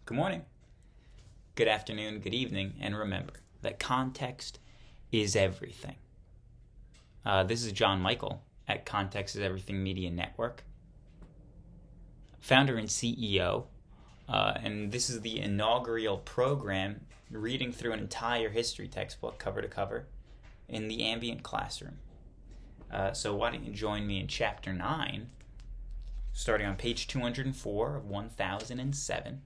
Good morning, good afternoon, good evening, and remember that context is everything. This is John Michael at Context is Everything Media Network, founder and CEO, and this is the inaugural program reading through an entire history textbook cover to cover in the Ambient classroom. So why don't you join me in Chapter 9, starting on page 204 of 1007,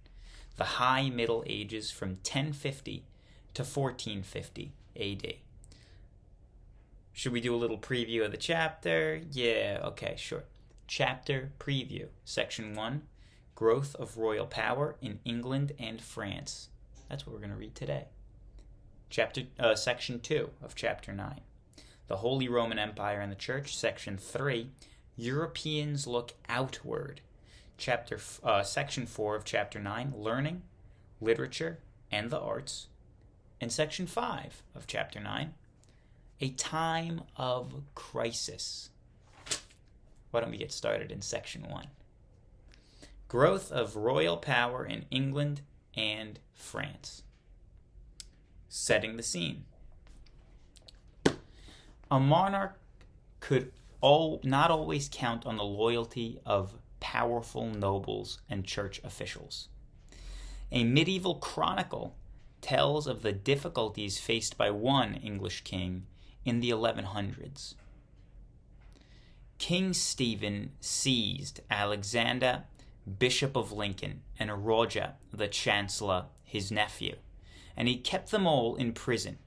the High Middle Ages from 1050 to 1450 AD. Should we do a little preview of the chapter? Yeah, okay, sure. Chapter Preview, Section 1, Growth of Royal Power in England and France. That's what we're going to read today. Section 2 of Chapter 9, the Holy Roman Empire and the Church. Section 3, Europeans Look Outward. Section 4 of Chapter 9, Learning, Literature, and the Arts. And Section 5 of Chapter 9, A Time of Crisis. Why don't we get started in Section 1? Growth of Royal Power in England and France. Setting the scene. A monarch could not always count on the loyalty of powerful nobles and church officials. A medieval chronicle tells of the difficulties faced by one English king in the 1100s. King Stephen seized Alexander, Bishop of Lincoln, and Roger, the Chancellor, his nephew, and he kept them all in prison.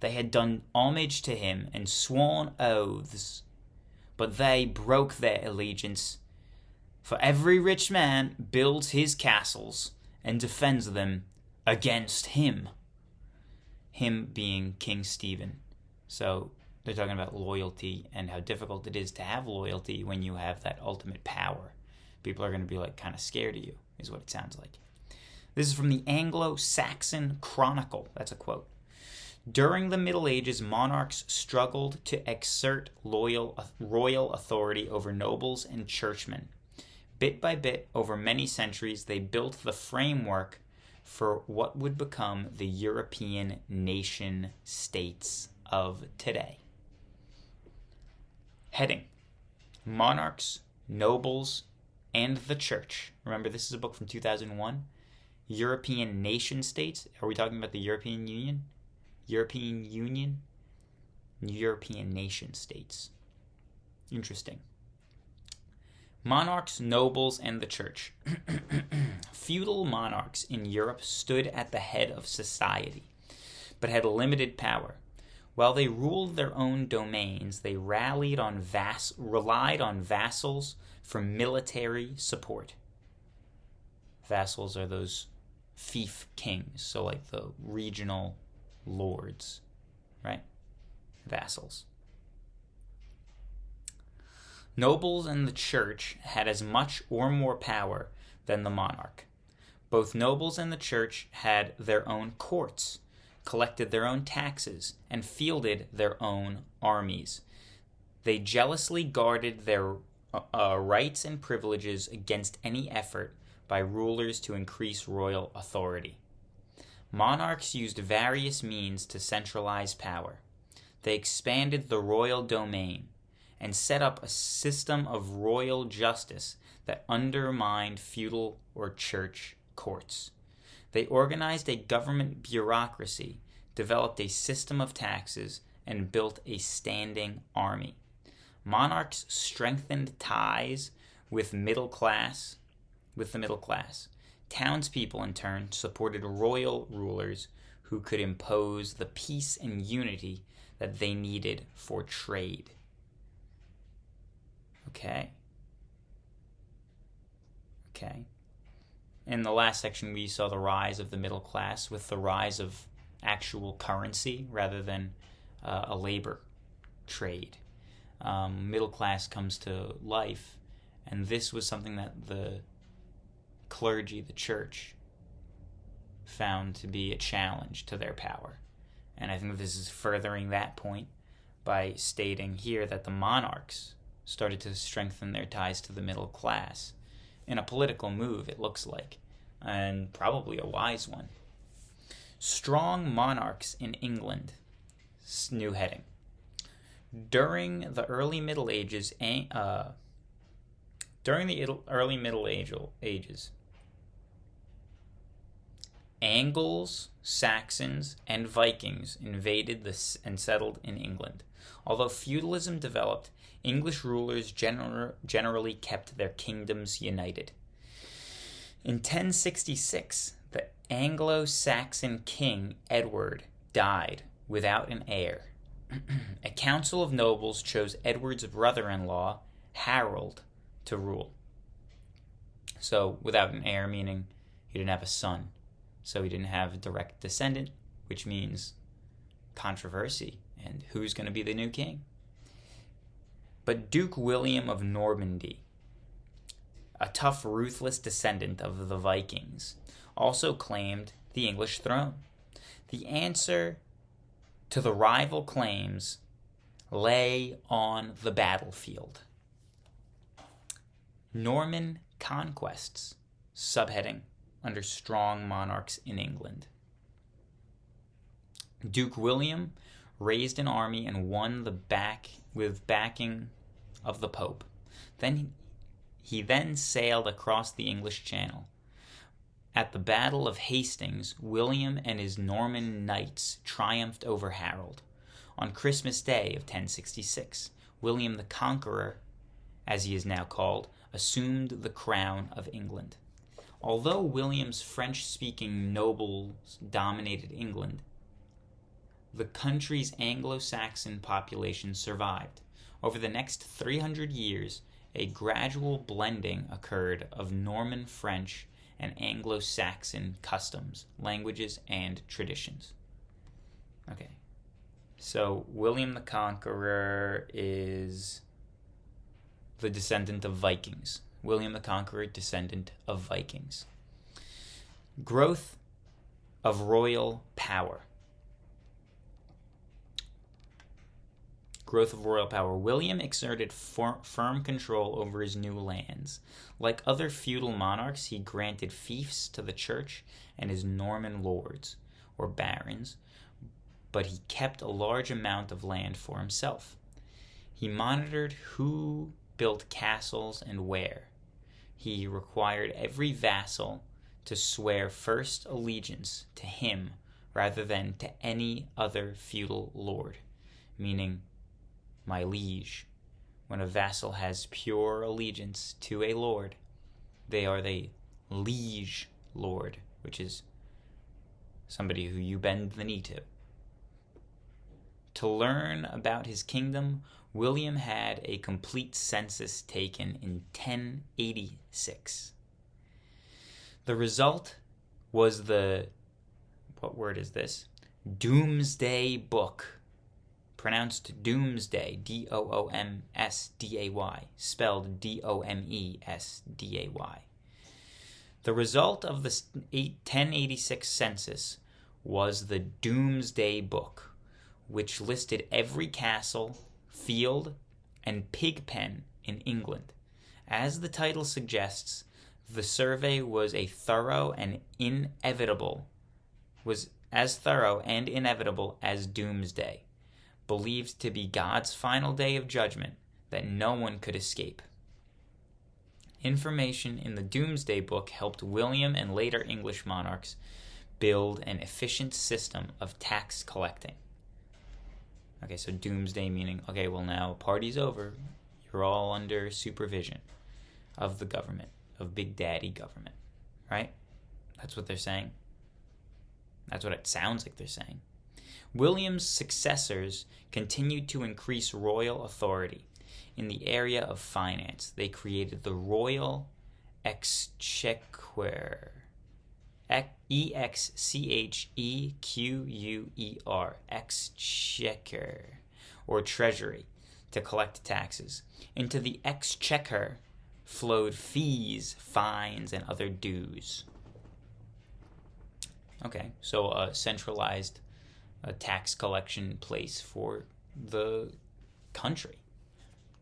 They had done homage to him and sworn oaths, but they broke their allegiance. For every rich man builds his castles and defends them against him. Him being King Stephen. So they're talking about loyalty and how difficult it is to have loyalty when you have that ultimate power. People are going to be kind of scared of you, is what it sounds like. This is from the Anglo-Saxon Chronicle. That's a quote. During the Middle Ages, monarchs struggled to exert royal authority over nobles and churchmen. Bit by bit, over many centuries, they built the framework for what would become the European nation-states of today. Heading: Monarchs, Nobles, and the Church. Remember, this is a book from 2001. European nation-states. Are we talking about the European Union? European Union? European nation-states. Interesting. Monarchs, nobles, and the church. Feudal monarchs in Europe stood at the head of society, but had limited power. While they ruled their own domains, they relied on vassals for military support. Vassals are those fief kings, so like the regional lords, right? Vassals. Nobles and the church had as much or more power than the monarch. Both nobles and the church had their own courts, collected their own taxes, and fielded their own armies. They jealously guarded their rights and privileges against any effort by rulers to increase royal authority. Monarchs used various means to centralize power. They expanded the royal domain and set up a system of royal justice that undermined feudal or church courts. They organized a government bureaucracy, developed a system of taxes, and built a standing army. Monarchs strengthened ties with the middle class. Townspeople, in turn, supported royal rulers who could impose the peace and unity that they needed for trade. Okay. In the last section, we saw the rise of the middle class with the rise of actual currency rather than a labor trade. Middle class comes to life, and this was something that the clergy, the church, found to be a challenge to their power. And I think this is furthering that point by stating here that the monarchs started to strengthen their ties to the middle class. In a political move, it looks like. and probably a wise one. Strong monarchs in England. New heading. During the early Middle Ages, Angles, Saxons, and Vikings invaded and settled in England. Although feudalism developed, English rulers generally kept their kingdoms united. In 1066, the Anglo-Saxon king Edward died without an heir. A council of nobles chose Edward's brother-in-law, Harold, to rule. So, without an heir, meaning he didn't have a son. So he didn't have a direct descendant, which means controversy and who's going to be the new king. But Duke William of Normandy, a tough, ruthless descendant of the Vikings, also claimed the English throne. The answer to the rival claims lay on the battlefield. Norman conquests, subheading, under strong monarchs in England. Duke William raised an army and won with backing of the Pope. He then sailed across the English Channel. At the Battle of Hastings, William and his Norman knights triumphed over Harold. On Christmas Day of 1066, William the Conqueror, as he is now called, assumed the crown of England. Although William's French-speaking nobles dominated England, the country's Anglo-Saxon population survived. Over the next 300 years, a gradual blending occurred of Norman French and Anglo-Saxon customs, languages, and traditions. Okay, so William the Conqueror is the descendant of Vikings. William the Conqueror, descendant of Vikings. Growth of royal power. William exerted firm control over his new lands. Like other feudal monarchs, he granted fiefs to the church and his Norman lords, or barons, but he kept a large amount of land for himself. He monitored who built castles and where. He required every vassal to swear first allegiance to him rather than to any other feudal lord, meaning my liege. When a vassal has pure allegiance to a lord, they are the liege lord, which is somebody who you bend the knee to. To learn about his kingdom, William had a complete census taken in 1086. The result was what word is this? Doomsday Book. Pronounced Doomsday, Doomsday, spelled Domesday. The result of the 1086 census was the Doomsday Book, which listed every castle, field, and pig pen in England. As the title suggests, the survey was as thorough and inevitable as Doomsday, believed to be God's final day of judgment that no one could escape. Information in the Doomsday Book helped William and later English monarchs build an efficient system of tax collecting. Okay, so Doomsday meaning, okay, well now party's over. You're all under supervision of the government, of Big Daddy government, right? That's what they're saying. That's what it sounds like they're saying. William's successors continued to increase royal authority. In the area of finance, they created the Royal Exchequer. Exchequer, Exchequer, or treasury, to collect taxes. Into the exchequer flowed fees, fines, and other dues. Okay, so a centralized tax collection place for the country.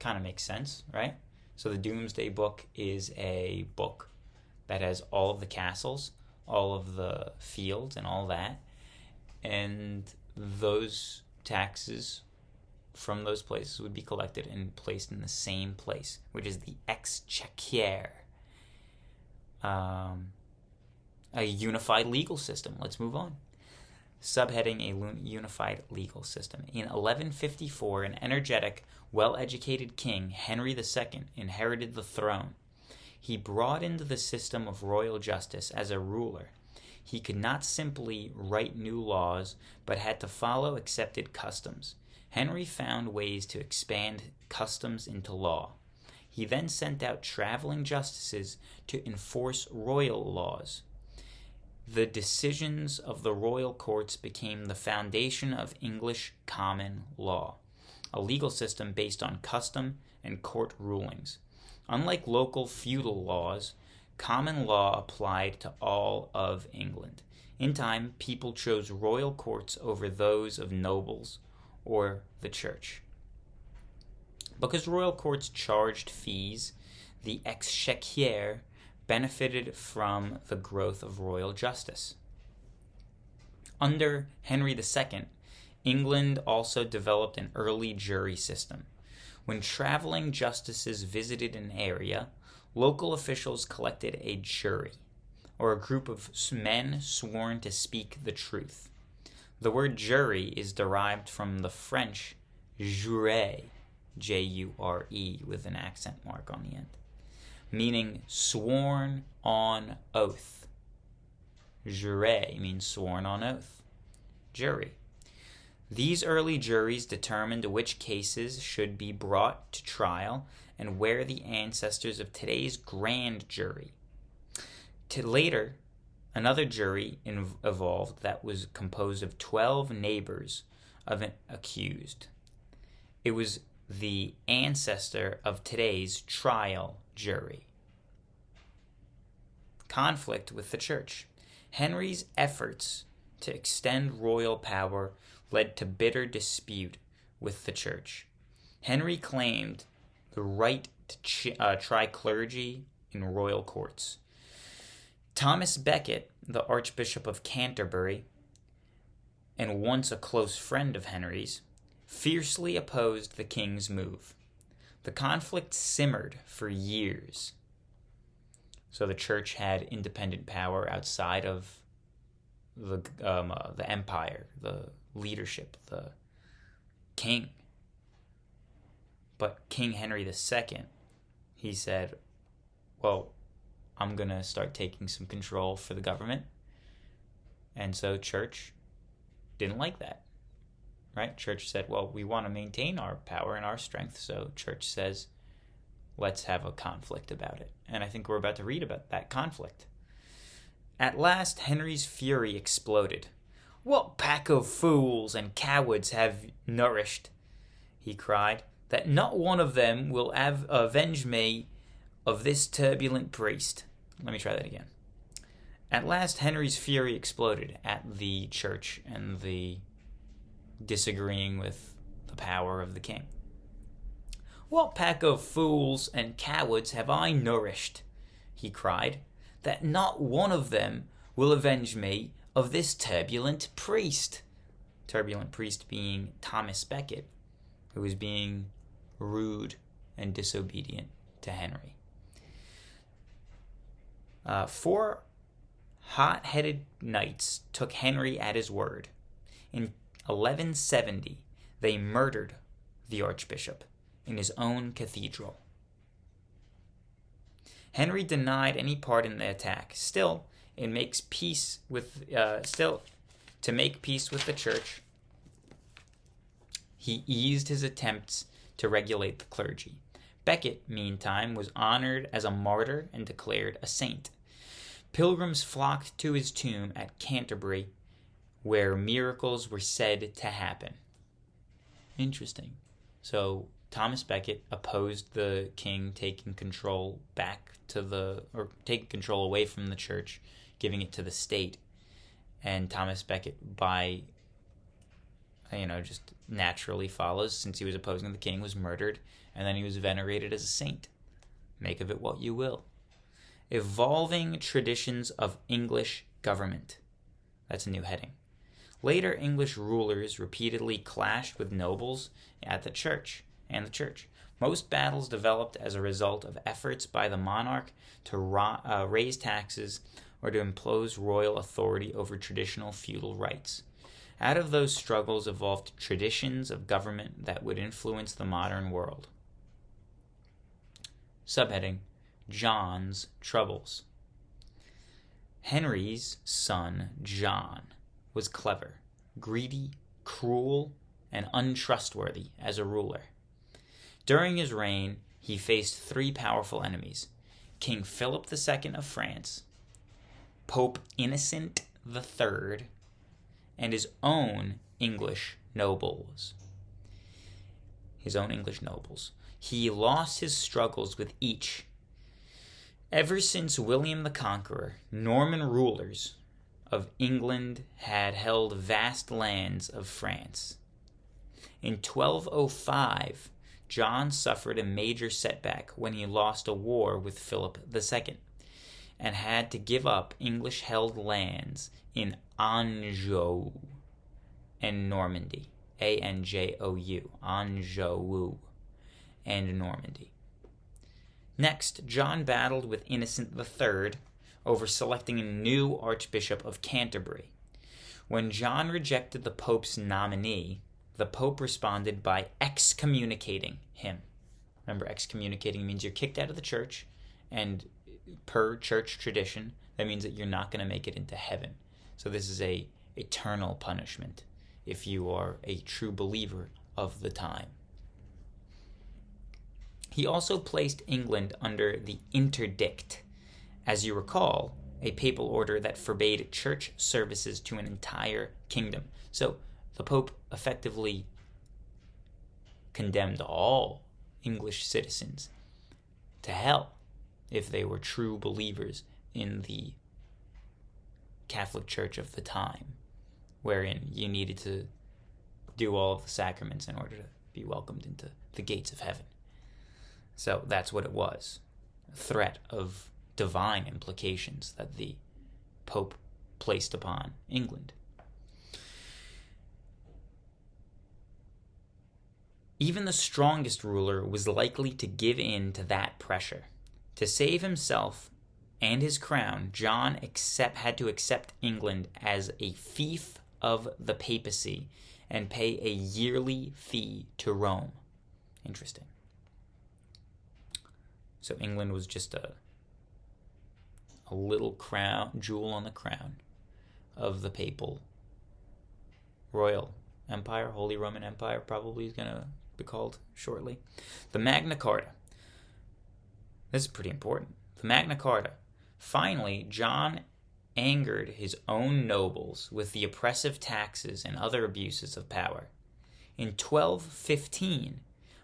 Kind of makes sense, right? So the Doomsday Book is a book that has all of the castles, all of the fields and all that. And those taxes from those places would be collected and placed in the same place, which is the exchequer. A unified legal system. Let's move on. Subheading: a unified legal system. In 1154, an energetic, well-educated king, Henry II, inherited the throne. He brought into the system of royal justice as a ruler. He could not simply write new laws, but had to follow accepted customs. Henry found ways to expand customs into law. He then sent out traveling justices to enforce royal laws. The decisions of the royal courts became the foundation of English common law, a legal system based on custom and court rulings. Unlike local feudal laws, common law applied to all of England. In time, people chose royal courts over those of nobles or the church. Because royal courts charged fees, the exchequer benefited from the growth of royal justice. Under Henry II, England also developed an early jury system. When traveling justices visited an area, local officials collected a jury, or a group of men sworn to speak the truth. The word jury is derived from the French jure, J-U-R-E, with an accent mark on the end, meaning sworn on oath. Jure means sworn on oath. Jury. These early juries determined which cases should be brought to trial and where the ancestors of today's grand jury. Later, another jury evolved that was composed of 12 neighbors of an accused. It was the ancestor of today's trial jury. Conflict with the church. Henry's efforts to extend royal power led to bitter dispute with the church. Henry claimed the right to try clergy in royal courts. Thomas Becket, the Archbishop of Canterbury, and once a close friend of Henry's, fiercely opposed the king's move. The conflict simmered for years. So the church had independent power outside of the empire, the leadership, the king. But King Henry II, he said, well, I'm going to start taking some control for the government. And so church didn't like that, right? Church said, well, we want to maintain our power and our strength. So church says, let's have a conflict about it. And I think we're about to read about that conflict. At last, Henry's fury exploded. "What pack of fools and cowards have nourished," he cried, "that not one of them will avenge me of this turbulent priest." Let me try that again. At last, Henry's fury exploded at the church and the disagreeing with the power of the king. "What pack of fools and cowards have I nourished," he cried, "that not one of them will avenge me of this turbulent priest." Turbulent priest being Thomas Becket, who was being rude and disobedient to Henry. 4 hot-headed knights took Henry at his word. In 1170, they murdered the archbishop in his own cathedral. Henry denied any part in the attack. Still, to make peace with the church, he eased his attempts to regulate the clergy. Becket, meantime, was honored as a martyr and declared a saint. Pilgrims flocked to his tomb at Canterbury, where miracles were said to happen. Interesting. So Thomas Becket opposed the king taking control taking control away from the church, giving it to the state. And Thomas Becket, by just naturally follows, since he was opposing the king, was murdered, and then he was venerated as a saint. Make of it what you will. Evolving traditions of English government. That's a new heading. Later, English rulers repeatedly clashed with nobles at the church. Most battles developed as a result of efforts by the monarch to raise taxes or to impose royal authority over traditional feudal rights. Out of those struggles evolved traditions of government that would influence the modern world. Subheading: John's Troubles. Henry's son, John, was clever, greedy, cruel, and untrustworthy as a ruler. During his reign, he faced three powerful enemies: King Philip II of France, Pope Innocent III, and his own English nobles. He lost his struggles with each. Ever since William the Conqueror, Norman rulers of England had held vast lands of France. In 1205, John suffered a major setback when he lost a war with Philip II and had to give up English-held lands in Anjou and Normandy. Anjou, Anjou, and Normandy. Next, John battled with Innocent III over selecting a new Archbishop of Canterbury. When John rejected the Pope's nominee, the Pope responded by excommunicating him. Remember, excommunicating means you're kicked out of the church, and per church tradition, that means that you're not going to make it into heaven. So this is a eternal punishment if you are a true believer of the time. He also placed England under the interdict, as you recall, a papal order that forbade church services to an entire kingdom. So the Pope effectively condemned all English citizens to hell if they were true believers in the Catholic Church of the time, wherein you needed to do all of the sacraments in order to be welcomed into the gates of heaven. So that's what it was, a threat of divine implications that the Pope placed upon England. Even the strongest ruler was likely to give in to that pressure. To save himself and his crown, John had to accept England as a fief of the papacy and pay a yearly fee to Rome. Interesting. So England was just a little crown, jewel on the crown of the papal royal empire. Holy Roman Empire probably is going to be called shortly. The Magna Carta. This is pretty important. The Magna Carta. Finally, John angered his own nobles with the oppressive taxes and other abuses of power. In 1215,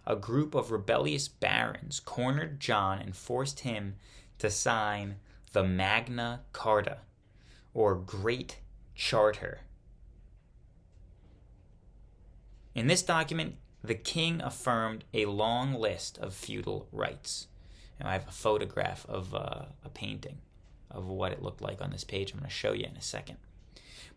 a group of rebellious barons cornered John and forced him to sign the Magna Carta, or Great Charter. In this document, the king affirmed a long list of feudal rights. Now, I have a photograph of a painting of what it looked like on this page. I'm going to show you in a second.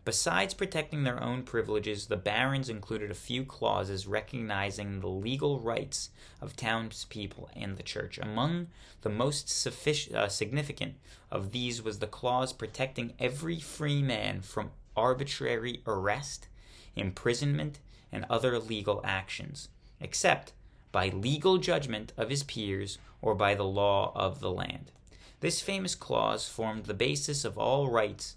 Besides protecting their own privileges, the barons included a few clauses recognizing the legal rights of townspeople and the church. Among the most significant of these was the clause protecting every free man from arbitrary arrest, imprisonment, and other legal actions, except by legal judgment of his peers or by the law of the land. This famous clause formed the basis of all rights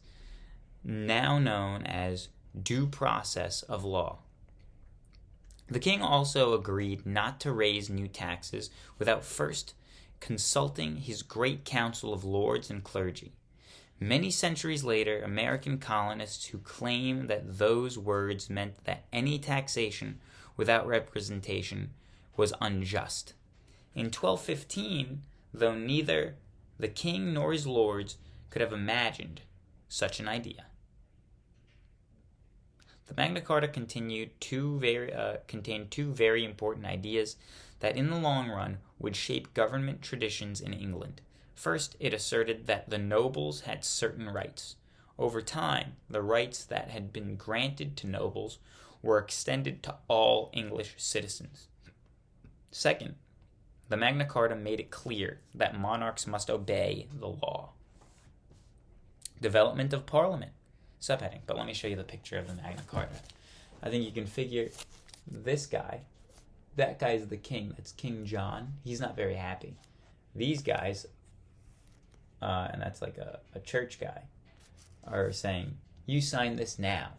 now known as due process of law. The king also agreed not to raise new taxes without first consulting his great council of lords and clergy. Many centuries later, American colonists who claim that those words meant that any taxation without representation was unjust. In 1215, though neither the king nor his lords could have imagined such an idea. The Magna Carta contained two very important ideas that in the long run would shape government traditions in England. First, it asserted that the nobles had certain rights. Over time, the rights that had been granted to nobles were extended to all English citizens. Second, the Magna Carta made it clear that monarchs must obey the law. Development of Parliament. Subheading, but let me show you the picture of the Magna Carta. I think you can figure this guy, that guy's the king. That's King John. He's not very happy. These guys, and that's like a church guy, are saying, you sign this now.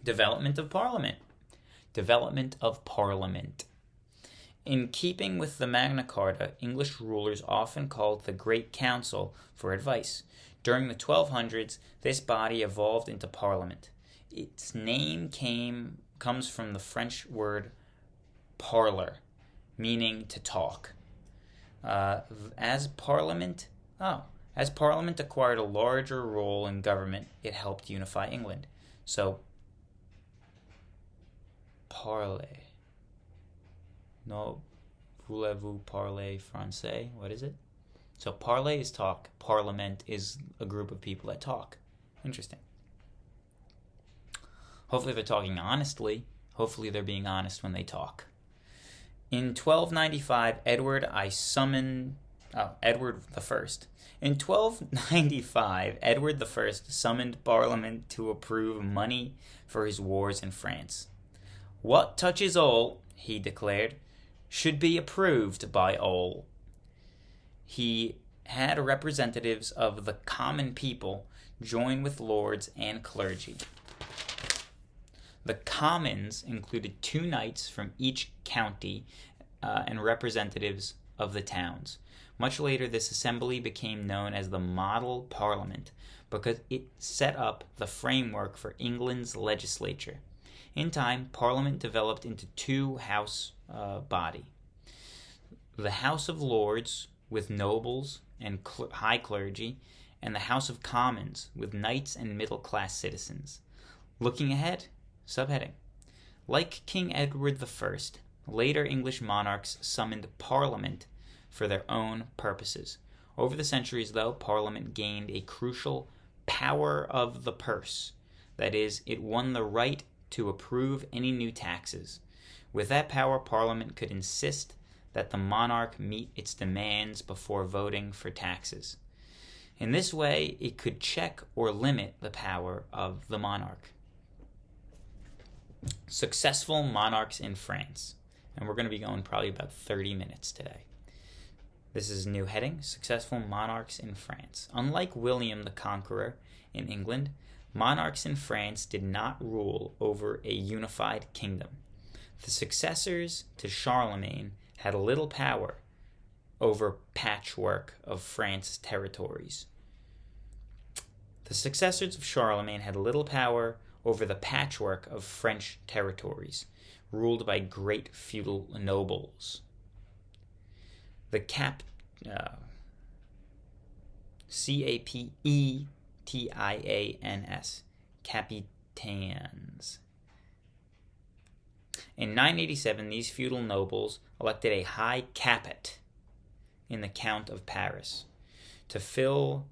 Development of Parliament. Development of Parliament. In keeping with the Magna Carta, English rulers often called the Great Council for advice. During the 1200s, this body evolved into Parliament. Its name comes from the French word parler, meaning to talk. As Parliament acquired a larger role in government, it helped unify England. So, parler. No, voulez-vous parler français? What is it? So parler is talk. Parliament is a group of people that talk. Interesting. Hopefully they're talking honestly. Hopefully they're being honest when they talk. In 1295, Edward the First. In 1295, Edward the First summoned Parliament to approve money for his wars in France. What touches all, he declared, should be approved by all. He had representatives of the common people join with lords and clergy. The commons included 2 knights from each county and representatives of the towns. Much later, this assembly became known as the Model Parliament because it set up the framework for England's legislature. In time, Parliament developed into 2 house body. The House of Lords with nobles and high clergy, and the House of Commons with knights and middle-class citizens. Looking ahead, subheading. Like King Edward I, later English monarchs summoned Parliament for their own purposes. Over the centuries, though, Parliament gained a crucial power of the purse. That is, it won the right to approve any new taxes. With that power, Parliament could insist that the monarch meet its demands before voting for taxes. In this way, it could check or limit the power of the monarch. Successful monarchs in France. And we're going to be going probably about 30 minutes today. This is a new heading, Successful Monarchs in France. Unlike William the Conqueror in England, monarchs in France did not rule over a unified kingdom. The successors to Charlemagne had little power over patchwork of France's territories. The successors of Charlemagne had little power over the patchwork of French territories, ruled by great feudal nobles. The Capetians, capitains. In 987, these feudal nobles elected a high capet in the Count of Paris to fill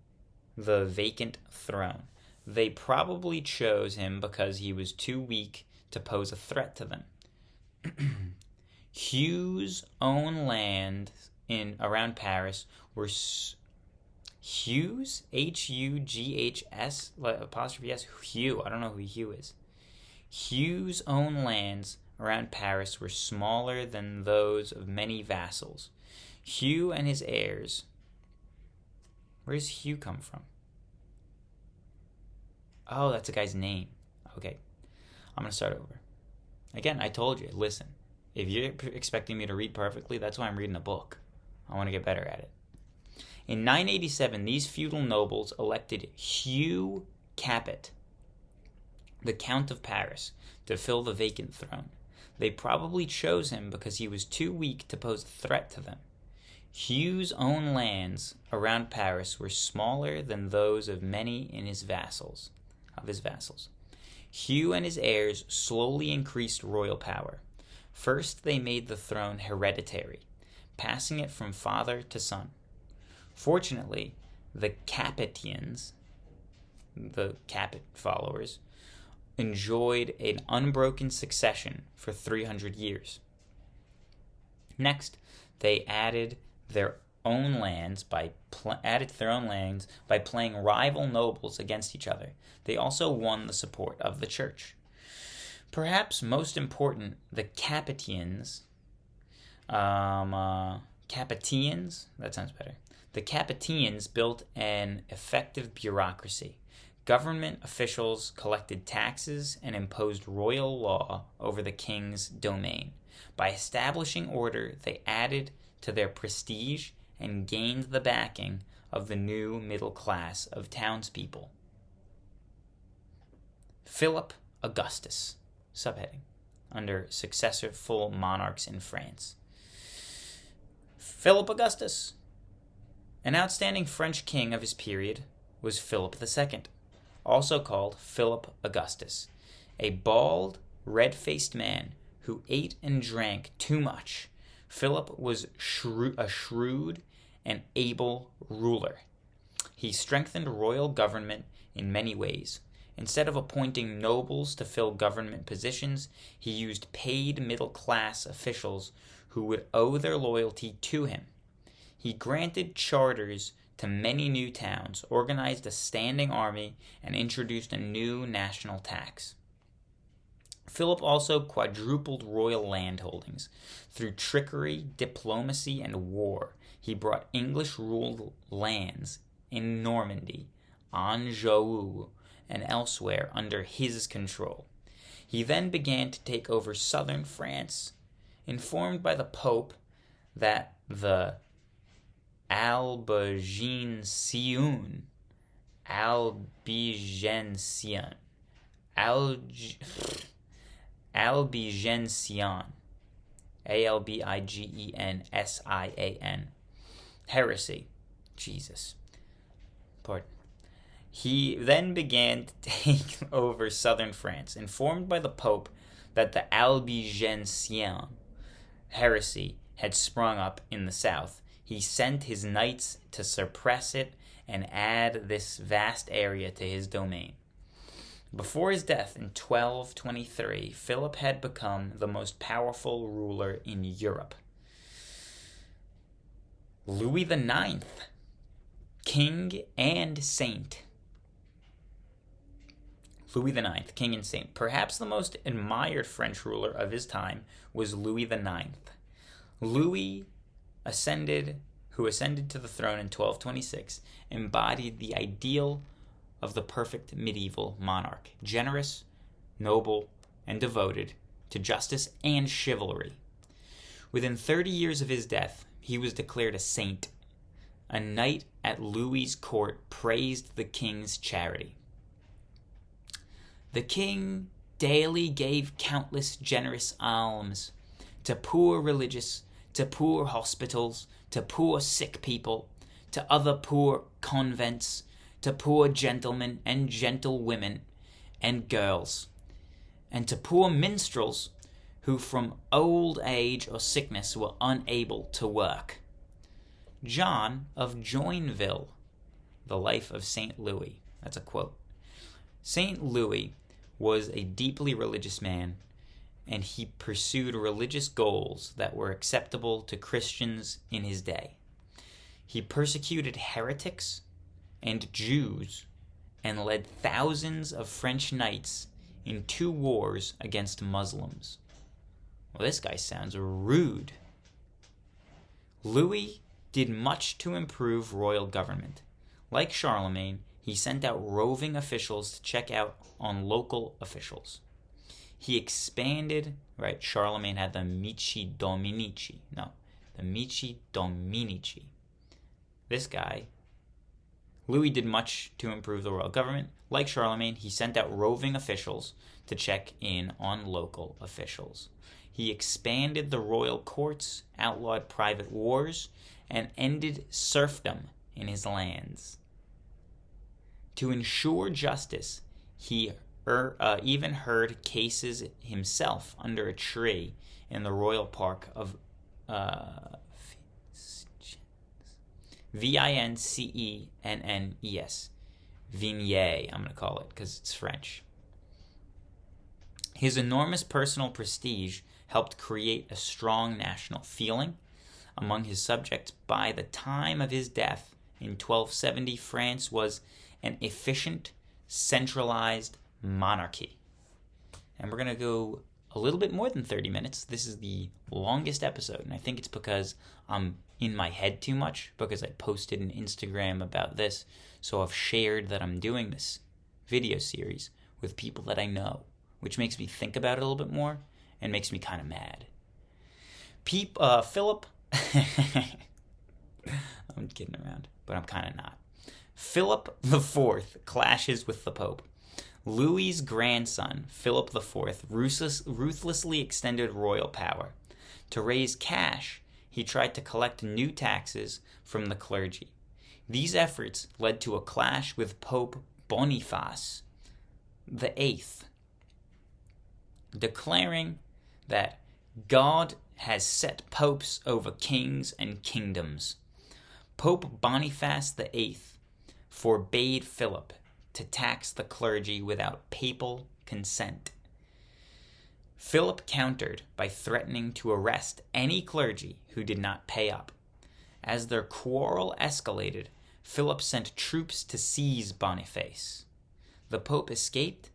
the vacant throne. They probably chose him because he was too weak to pose a threat to them. Hugh's own land around Paris were Hugh's, Hughs, apostrophe S, Hugh. I don't know who Hugh is. Hugh's own lands around Paris were smaller than those of many vassals. Hugh and his heirs. Where does Hugh come from? Oh, that's a guy's name. Okay, I'm going to start over. Again, I told you, listen, if you're expecting me to read perfectly, that's why I'm reading a book. I want to get better at it. In 987, these feudal nobles elected Hugh Capet, the Count of Paris, to fill the vacant throne. They probably chose him because he was too weak to pose a threat to them. Hugh's own lands around Paris were smaller than those of many in his vassals. Hugh and his heirs slowly increased royal power. First, they made the throne hereditary, passing it from father to son. Fortunately, the Capetians, the Capet followers, enjoyed an unbroken succession for 300 years. Next, they added their own lands by playing rival nobles against each other. They also won the support of the church. Perhaps most important, the Capetians, that sounds better. The Capetians built an effective bureaucracy. Government officials collected taxes and imposed royal law over the king's domain. By establishing order, they added to their prestige and gained the backing of the new middle class of townspeople. Philip Augustus, subheading, under successful monarchs in France. Philip Augustus. An outstanding French king of his period was Philip II, also called Philip Augustus, a bald, red-faced man who ate and drank too much. Philip was a shrewd and able ruler. He strengthened royal government in many ways. Instead of appointing nobles to fill government positions, he used paid middle-class officials who would owe their loyalty to him. He granted charters to many new towns, organized a standing army, and introduced a new national tax. Philip also quadrupled royal landholdings. Through trickery, diplomacy, and war, he brought English-ruled lands in Normandy, Anjou, and elsewhere under his control. He then began to take over southern France, informed by the Pope that the Albigensian, Albigensian, heresy. Jesus. Pardon. He then began to take over southern France, informed by the Pope that the Albigensian heresy had sprung up in the south. He sent his knights to suppress it and add this vast area to his domain. Before his death in 1223, Philip had become the most powerful ruler in Europe. Louis IX, king and saint. Louis IX, king and saint. Perhaps the most admired French ruler of his time was Louis IX. Louis who ascended to the throne in 1226, embodied the ideal of the perfect medieval monarch, generous, noble, and devoted to justice and chivalry. Within 30 years of his death, he was declared a saint. A knight at Louis's court praised the king's charity. The king daily gave countless generous alms to poor religious, to poor hospitals, to poor sick people, to other poor convents, to poor gentlemen and gentlewomen and girls, and to poor minstrels who from old age or sickness were unable to work. John of Joinville, The Life of St. Louis. That's a quote. St. Louis was a deeply religious man, and he pursued religious goals that were acceptable to Christians in his day. He persecuted heretics and Jews and led thousands of French knights in 2 wars against Muslims. Well, this guy sounds rude. Louis did much to improve royal government. Like Charlemagne, he sent out roving officials to check out on local officials. He expanded, Charlemagne had the Mici Dominici. This guy, Louis did much to improve the royal government. Like Charlemagne, he sent out roving officials to check in on local officials. He expanded the royal courts, outlawed private wars, and ended serfdom in his lands. To ensure justice, he even heard cases himself under a tree in the royal park of Vincennes. Vignette, I'm going to call it, because it's French. His enormous personal prestige helped create a strong national feeling among his subjects. By the time of his death in 1270, France was an efficient, centralized monarchy. And we're going to go a little bit more than 30 minutes. This is the longest episode, and I think it's because I'm in my head too much, because I posted an Instagram about this, so I've shared that I'm doing this video series with people that I know, which makes me think about it a little bit more and makes me kind of mad. Philip, I'm kidding around, but I'm kind of not. Philip IV clashes with the Pope. Louis's grandson, Philip IV, ruthlessly extended royal power. To raise cash, he tried to collect new taxes from the clergy. These efforts led to a clash with Pope Boniface VIII, declaring that God has set popes over kings and kingdoms. Pope Boniface VIII forbade Philip to tax the clergy without papal consent. Philip countered by threatening to arrest any clergy who did not pay up. As their quarrel escalated, Philip sent troops to seize Boniface. The Pope escaped,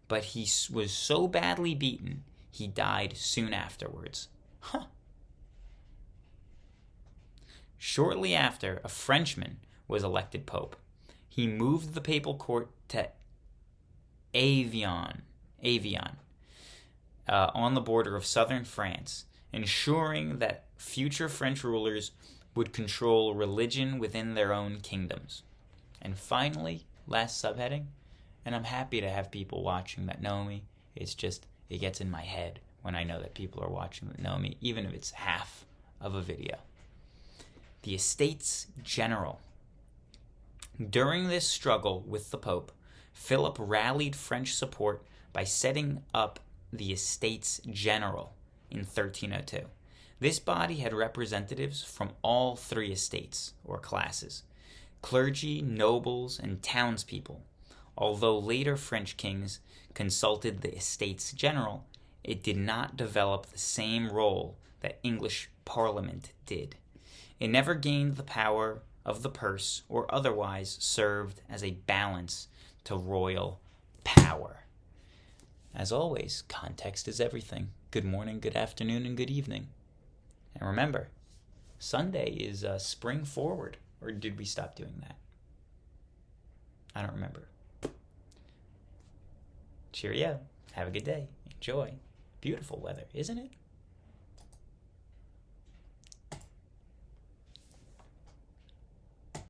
but he was so badly beaten, he died soon afterwards. Shortly after, a Frenchman was elected Pope. He moved the papal court to Avion, on the border of southern France, ensuring that future French rulers would control religion within their own kingdoms. And finally, last subheading, and I'm happy to have people watching that know me. It's just, it gets in my head when I know that people are watching that know me, even if it's half of a video. The Estates General. During this struggle with the Pope, Philip rallied French support by setting up the Estates General in 1302. This body had representatives from all three estates, or classes: clergy, nobles, and townspeople. Although later French kings consulted the Estates General, it did not develop the same role that English Parliament did. It never gained the power of the purse or otherwise served as a balance to royal power. As always, context is everything. Good morning, good afternoon, and good evening. And remember, Sunday is spring forward. Or did we stop doing that? I don't remember. Cheerio. Have a good day. Enjoy. Beautiful weather, isn't it?